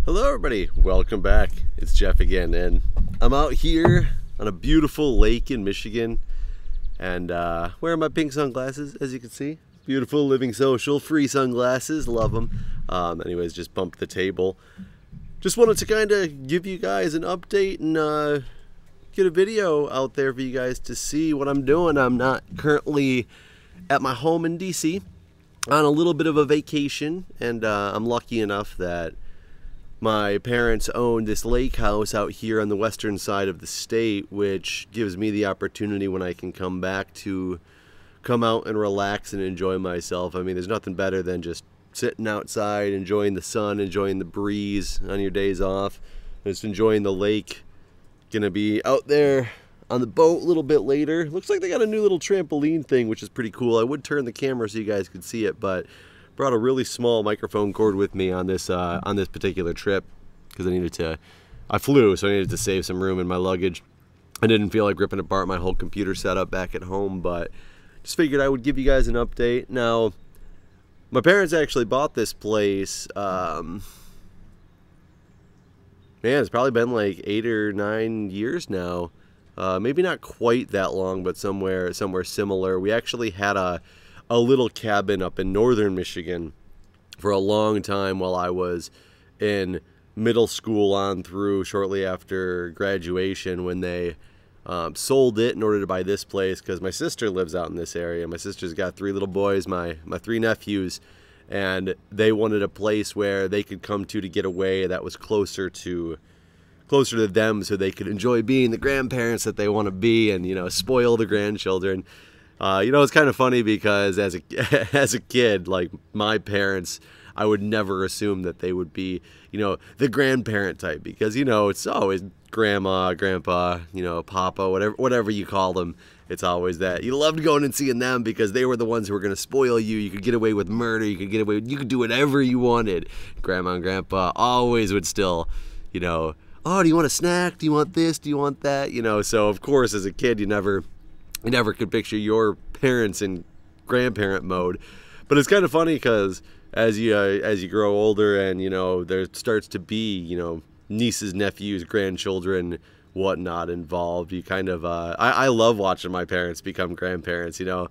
Hello everybody, welcome back. It's Jeff again, and I'm out here on a beautiful lake in Michigan and wearing my pink sunglasses, as you can see. Beautiful, living social, free sunglasses, love them. Anyways, just bumped the table. Just wanted to kind of give you guys an update and get a video out there for you guys to see what I'm doing. I'm not currently at my home in DC, on a little bit of a vacation, and I'm lucky enough that my parents own this lake house out here on the western side of the state, which gives me the opportunity when I can come back to come out and relax and enjoy myself. I mean, there's nothing better than just sitting outside, enjoying the sun, enjoying the breeze on your days off, just enjoying the lake. Gonna be out there on the boat a little bit later. Looks like they got a new little trampoline thing, which is pretty cool. I would turn the camera so you guys could see it, but brought a really small microphone cord with me on this particular trip because I flew, so I needed to save some room in my luggage. I didn't feel like ripping apart my whole computer setup back at home, but just figured I would give you guys an update. Now, my parents actually bought this place. Man, it's probably been like 8 or 9 years now. Maybe not quite that long, but somewhere similar. We actually had a little cabin up in northern Michigan for a long time while I was in middle school on through shortly after graduation, when they sold it in order to buy this place, because my sister lives out in this area. My sister's got 3 little boys, my 3 nephews, and they wanted a place where they could come to get away that was closer to them, so they could enjoy being the grandparents that they want to be, and, you know, spoil the grandchildren. You know, it's kind of funny because as a kid, like, my parents, I would never assume that they would be, you know, the grandparent type, because, you know, it's always grandma, grandpa, you know, papa, whatever you call them. It's always that. You loved going and seeing them because they were the ones who were going to spoil you. You could get away with murder. You could do whatever you wanted. Grandma and grandpa always would still, you know, oh, do you want a snack? Do you want this? Do you want that? You know, so of course, as a kid, you never could picture your parents in grandparent mode. But it's kind of funny because as you grow older and, you know, there starts to be, you know, nieces, nephews, grandchildren, whatnot involved, you kind of I love watching my parents become grandparents. You know,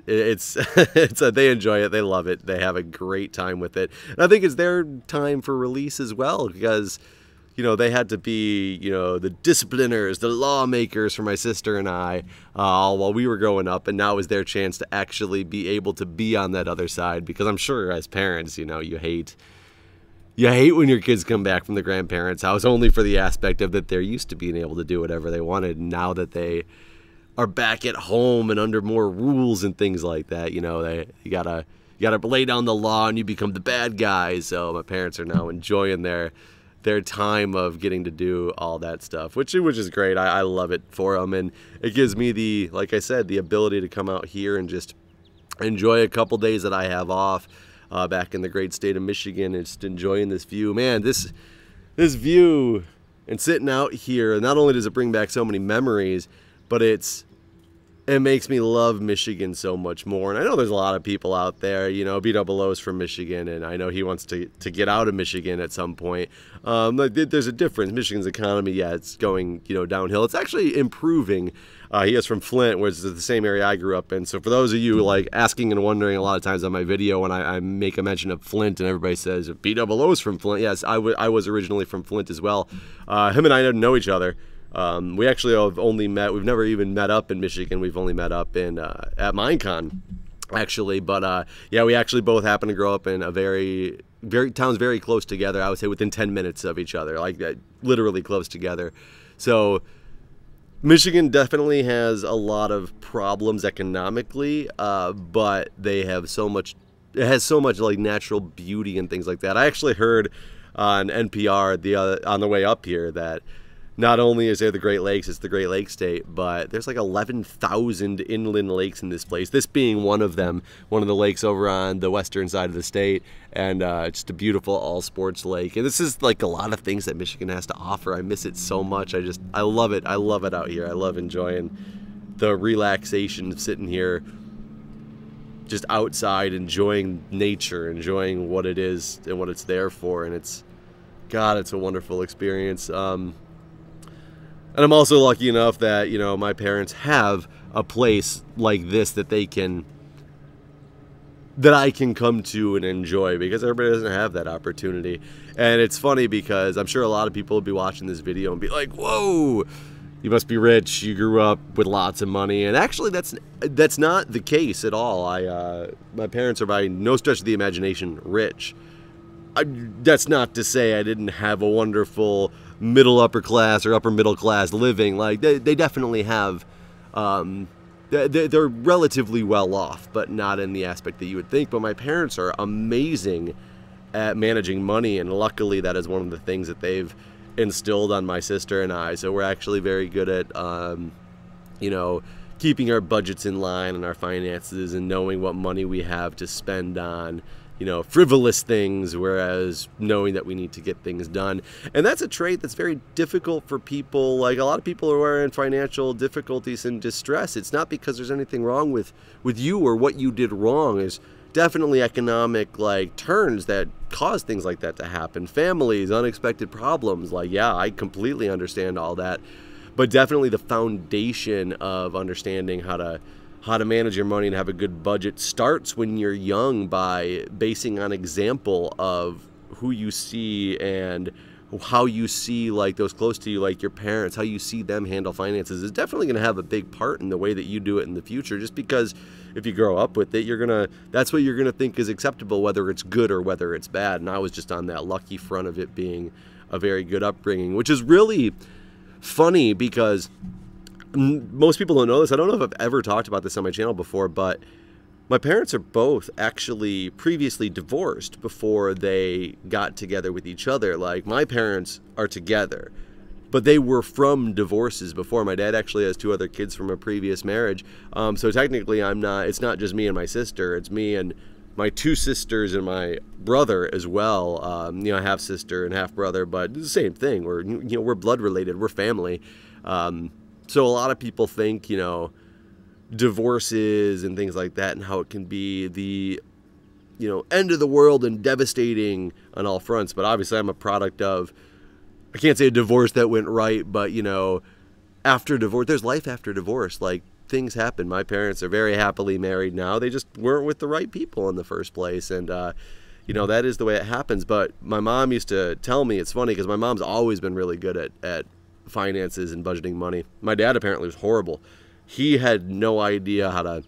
it's they enjoy it, they love it, they have a great time with it, and I think it's their time for release as well, because, you know, they had to be, you know, the discipliners, the lawmakers for my sister and I while we were growing up, and now is their chance to actually be able to be on that other side, because I'm sure as parents, you know, you hate when your kids come back from the grandparents' house, only for the aspect of that they're used to being able to do whatever they wanted, and now that they are back at home and under more rules and things like that, you know, you gotta lay down the law and you become the bad guy. So my parents are now enjoying their time of getting to do all that stuff, which is great. I love it for them, and it gives me like I said, the ability to come out here and just enjoy a couple days that I have off back in the great state of Michigan, and just enjoying this view. Man, this view and sitting out here, not only does it bring back so many memories, but it makes me love Michigan so much more. And I know there's a lot of people out there, you know, B-Double-O's from Michigan, and I know he wants to get out of Michigan at some point. There's a difference. Michigan's economy, yeah, it's going, you know, downhill. It's actually improving. He is from Flint, which is the same area I grew up in. So for those of you, like, asking and wondering a lot of times on my video when I make a mention of Flint and everybody says, B-Double-O's from Flint. Yes, I was originally from Flint as well. Him and I didn't know each other. We actually have only met, we've never even met up in Michigan. We've only met up at Minecon, actually. But yeah, we actually both happen to grow up in towns very close together. I would say within 10 minutes of each other, like literally close together. So Michigan definitely has a lot of problems economically, but it has so much like natural beauty and things like that. I actually heard on NPR on the way up here that not only is there the Great Lakes, it's the Great Lakes state, but there's like 11,000 inland lakes in this place. This being one of them, one of the lakes over on the western side of the state, and just a beautiful all-sports lake. And this is like a lot of things that Michigan has to offer. I miss it so much. I love it. I love it out here. I love enjoying the relaxation of sitting here just outside, enjoying nature, enjoying what it is and what it's there for. And it's God, it's a wonderful experience. And I'm also lucky enough that, you know, my parents have a place like this that I can come to and enjoy, because everybody doesn't have that opportunity. And it's funny because I'm sure a lot of people will be watching this video and be like, whoa, you must be rich, you grew up with lots of money. And actually that's not the case at all. My parents are by no stretch of the imagination rich. That's not to say I didn't have a wonderful middle upper class or upper middle class living. Like they definitely have, they're relatively well off, but not in the aspect that you would think. But my parents are amazing at managing money, and luckily that is one of the things that they've instilled on my sister and I. So we're actually very good at, you know, keeping our budgets in line and our finances and knowing what money we have to spend on, you know, frivolous things, whereas knowing that we need to get things done. And that's a trait that's very difficult for people. Like, a lot of people who are in financial difficulties and distress, it's not because there's anything wrong with you or what you did wrong. There's definitely economic, like, turns that cause things like that to happen. Families, unexpected problems. Like, yeah, I completely understand all that. But definitely the foundation of understanding how to manage your money and have a good budget starts when you're young, by basing on example of who you see and how you see, like, those close to you, like your parents, how you see them handle finances is definitely going to have a big part in the way that you do it in the future. Just because if you grow up with it, that's what you're going to think is acceptable, whether it's good or whether it's bad. And I was just on that lucky front of it being a very good upbringing, which is really funny because most people don't know this. I don't know if I've ever talked about this on my channel before, but my parents are both actually previously divorced before they got together with each other. Like, my parents are together, but they were from divorces before. My dad actually has 2 other kids from a previous marriage. So technically it's not just me and my sister, it's me and my 2 sisters and my brother as well. You know, half sister and half brother, but the same thing. We're blood related, we're family. So a lot of people think, you know, divorces and things like that and how it can be the, you know, end of the world and devastating on all fronts. But obviously I'm a product of, I can't say a divorce that went right, but, you know, after divorce, there's life after divorce. Like, things happen. My parents are very happily married now. They just weren't with the right people in the first place. And, you know, that is the way it happens. But my mom used to tell me, it's funny because my mom's always been really good at finances and budgeting money. My dad apparently was horrible. He had no idea how to,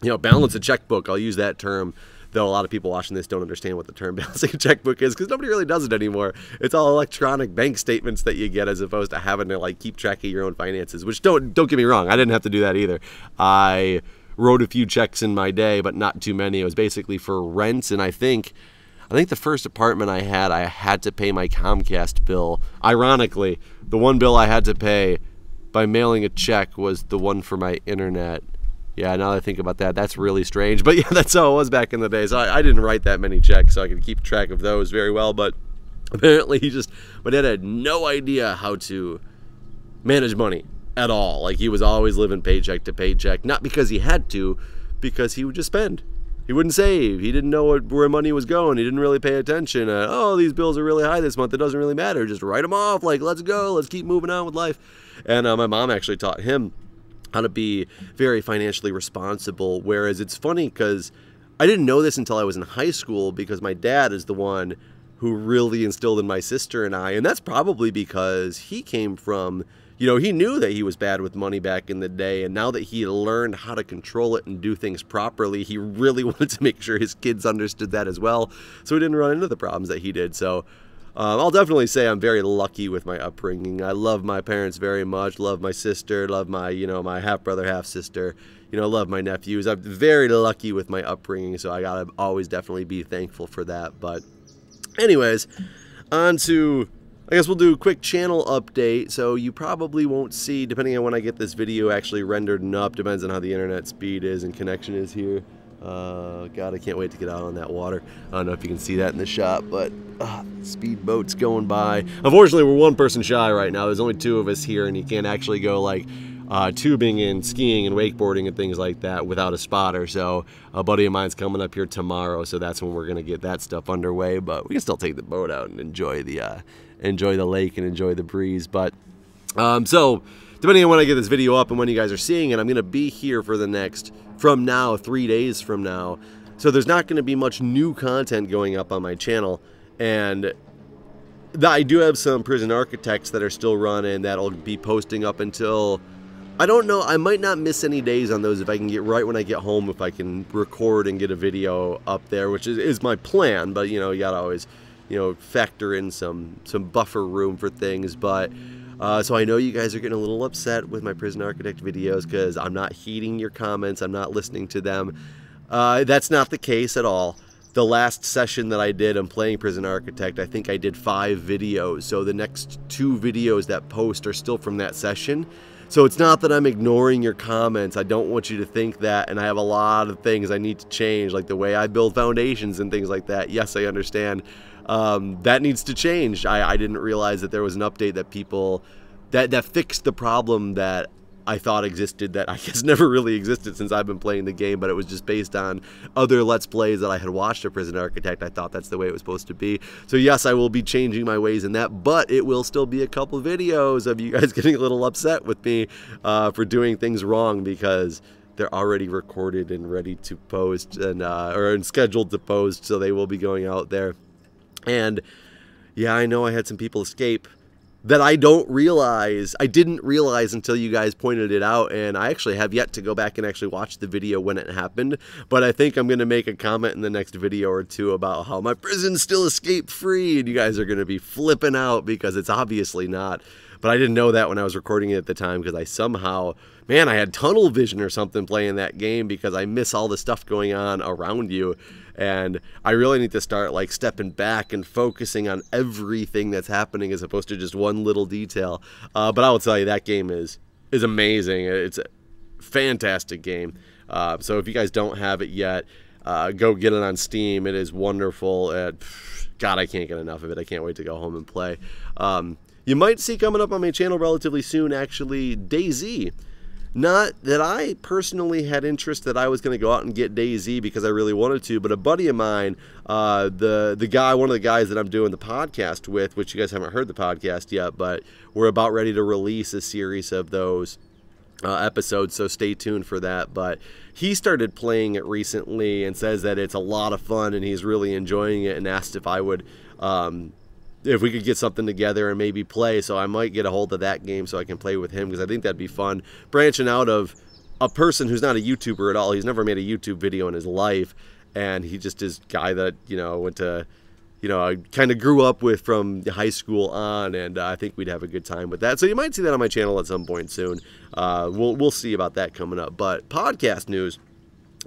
you know, balance a checkbook. I'll use that term, though a lot of people watching this don't understand what the term balancing a checkbook is, because nobody really does it anymore. It's all electronic bank statements that you get, as opposed to having to, like, keep track of your own finances, which don't get me wrong, I didn't have to do that either. I wrote a few checks in my day, but not too many. It was basically for rent, and I think the first apartment I had to pay my Comcast bill. Ironically, the one bill I had to pay by mailing a check was the one for my internet. Yeah, now that I think about that, that's really strange. But yeah, that's how it was back in the day. So I didn't write that many checks, so I could keep track of those very well. But apparently my dad had no idea how to manage money at all. Like, he was always living paycheck to paycheck. Not because he had to, because he would just spend. He wouldn't save. He didn't know where money was going. He didn't really pay attention. Oh, these bills are really high this month. It doesn't really matter. Just write them off. Like, let's go. Let's keep moving on with life. And my mom actually taught him how to be very financially responsible. Whereas it's funny because I didn't know this until I was in high school, because my dad is the one who really instilled in my sister and I. And that's probably because he came from, you know, he knew that he was bad with money back in the day, and now that he learned how to control it and do things properly, he really wanted to make sure his kids understood that as well, so he didn't run into the problems that he did. So I'll definitely say I'm very lucky with my upbringing. I love my parents very much, love my sister, love my, you know, my half-brother, half-sister, you know, love my nephews. I'm very lucky with my upbringing, so I gotta always definitely be thankful for that. But anyways, on to, I guess we'll do a quick channel update. So you probably won't see, depending on when I get this video actually rendered and up, depends on how the internet speed is and connection is here. God, I can't wait to get out on that water. I don't know if you can see that in the shot, but speedboat's going by. Unfortunately, we're 1 person shy right now. There's only 2 of us here, and you can't actually go, like, tubing and skiing and wakeboarding and things like that without a spotter. So a buddy of mine's coming up here tomorrow, so that's when we're going to get that stuff underway. But we can still take the boat out and enjoy the lake and enjoy the breeze. But so depending on when I get this video up and when you guys are seeing it, I'm going to be here for the next, from now, 3 days from now. So there's not going to be much new content going up on my channel. And I do have some Prison Architects that are still running that'll be posting up until, I don't know, I might not miss any days on those if I can get right when I get home, if I can record and get a video up there, which is my plan. But, you know, you got to always, you know, factor in some buffer room for things. But so I know you guys are getting a little upset with my Prison Architect videos because I'm not heeding your comments. I'm not listening to them. That's not the case at all. The last session that I did on playing Prison Architect, I think I did 5 videos. So the next 2 videos that post are still from that session. So it's not that I'm ignoring your comments. I don't want you to think that. And I have a lot of things I need to change, like the way I build foundations and things like that. Yes, I understand. That needs to change. I didn't realize that there was an update that people that fixed the problem that I thought existed, that I guess never really existed since I've been playing the game, but it was just based on other Let's Plays that I had watched of Prison Architect. I thought that's the way it was supposed to be. So yes, I will be changing my ways in that, but it will still be a couple videos of you guys getting a little upset with me for doing things wrong, because they're already recorded and ready to post and or scheduled to post, so they will be going out there. And yeah, I know I had some people escape that I didn't realize until you guys pointed it out, and I actually have yet to go back and actually watch the video when it happened, but I think I'm going to make a comment in the next video or two about how my prison's still escape free, and you guys are going to be flipping out because it's obviously not. But I didn't know that when I was recording it at the time, because I somehow, man, I had tunnel vision or something playing that game, because I miss all the stuff going on around you. And I really need to start like stepping back and focusing on everything that's happening as opposed to just one little detail. But I will tell you, that game is amazing. It's a fantastic game. So if you guys don't have it yet, go get it on Steam. It is wonderful. God, I can't get enough of it. I can't wait to go home and play. You might see coming up on my channel relatively soon, actually, DayZ. Not that I personally had interest that I was going to go out and get DayZ because I really wanted to, but a buddy of mine, the guy, one of the guys that I'm doing the podcast with, which you guys haven't heard the podcast yet, but we're about ready to release a series of those episodes, so stay tuned for that. But he started playing it recently and says that it's a lot of fun and he's really enjoying it, and asked if I would if we could get something together and maybe play. So I might get a hold of that game so I can play with him, because I think that'd be fun, branching out of a person who's not a YouTuber at all. He's never made a YouTube video in his life, and he just is a guy that, you know, went to, you know, I kind of grew up with from high school on, and I think we'd have a good time with that. So you might see that on my channel at some point soon. We'll see about that coming up. But podcast news,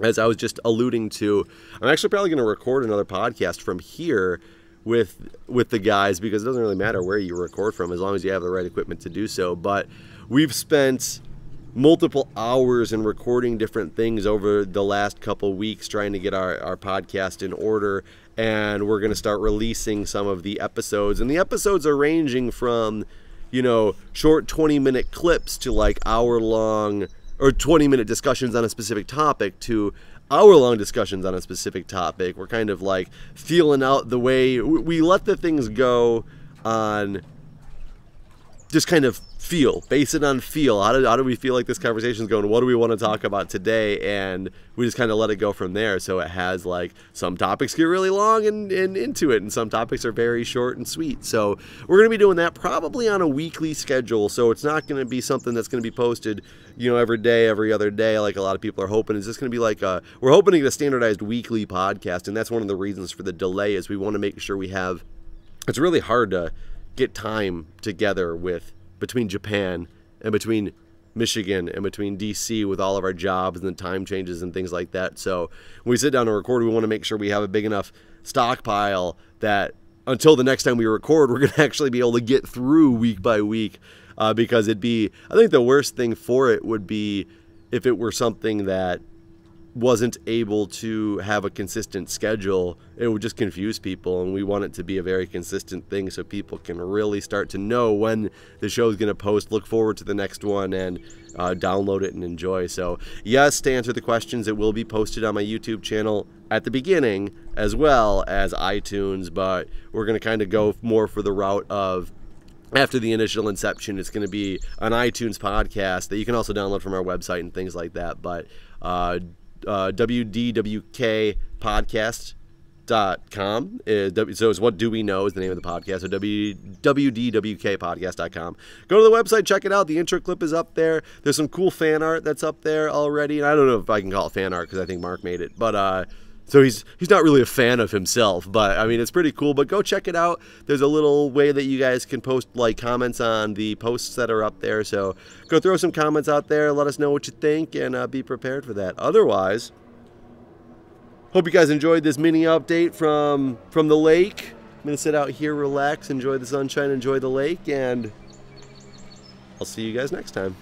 as I was just alluding to, I'm actually probably going to record another podcast from here with the guys, because it doesn't really matter where you record from as long as you have the right equipment to do so. But we've spent multiple hours in recording different things over the last couple weeks trying to get our podcast in order, and we're going to start releasing some of the episodes. And the episodes are ranging from, you know, short 20-minute clips to like hour-long or 20-minute discussions on a specific topic to hour-long discussions on a specific topic. We're kind of like feeling out the way we let the things go on, just kind of base it on feel. How do we feel like this conversation is going? What do we want to talk about today? And we just kind of let it go from there. So it has like, some topics get really long and into it, and some topics are very short and sweet. So we're going to be doing that probably on a weekly schedule. So it's not going to be something that's going to be posted, you know, every day, every other day, like a lot of people are hoping. It's just going to be like we're hoping to get a standardized weekly podcast. And that's one of the reasons for the delay, is we want to make sure we have, it's really hard to get time together between Japan and between Michigan and between DC with all of our jobs and the time changes and things like that. So when we sit down and record, we want to make sure we have a big enough stockpile that until the next time we record, we're going to actually be able to get through week by week. Because I think the worst thing for it would be if it were something that wasn't able to have a consistent schedule, it would just confuse people, and we want it to be a very consistent thing so people can really start to know when the show is going to post, look forward to the next one, and download it and enjoy. So yes, to answer the questions, it will be posted on my YouTube channel at the beginning as well as iTunes, but we're going to kind of go more for the route of, after the initial inception, it's going to be an iTunes podcast that you can also download from our website and things like that. But WDWKpodcast.com so it's What Do We Know is the name of the podcast. So WDWKpodcast.com. Go to the website, check it out. The intro clip is up there. There's some cool fan art that's up there already, and I don't know if I can call it fan art because I think Mark made it, but so he's not really a fan of himself, but I mean, it's pretty cool. But go check it out. There's a little way that you guys can post like comments on the posts that are up there. So go throw some comments out there. Let us know what you think, and be prepared for that. Otherwise, hope you guys enjoyed this mini update from the lake. I'm gonna sit out here, relax, enjoy the sunshine, enjoy the lake, and I'll see you guys next time.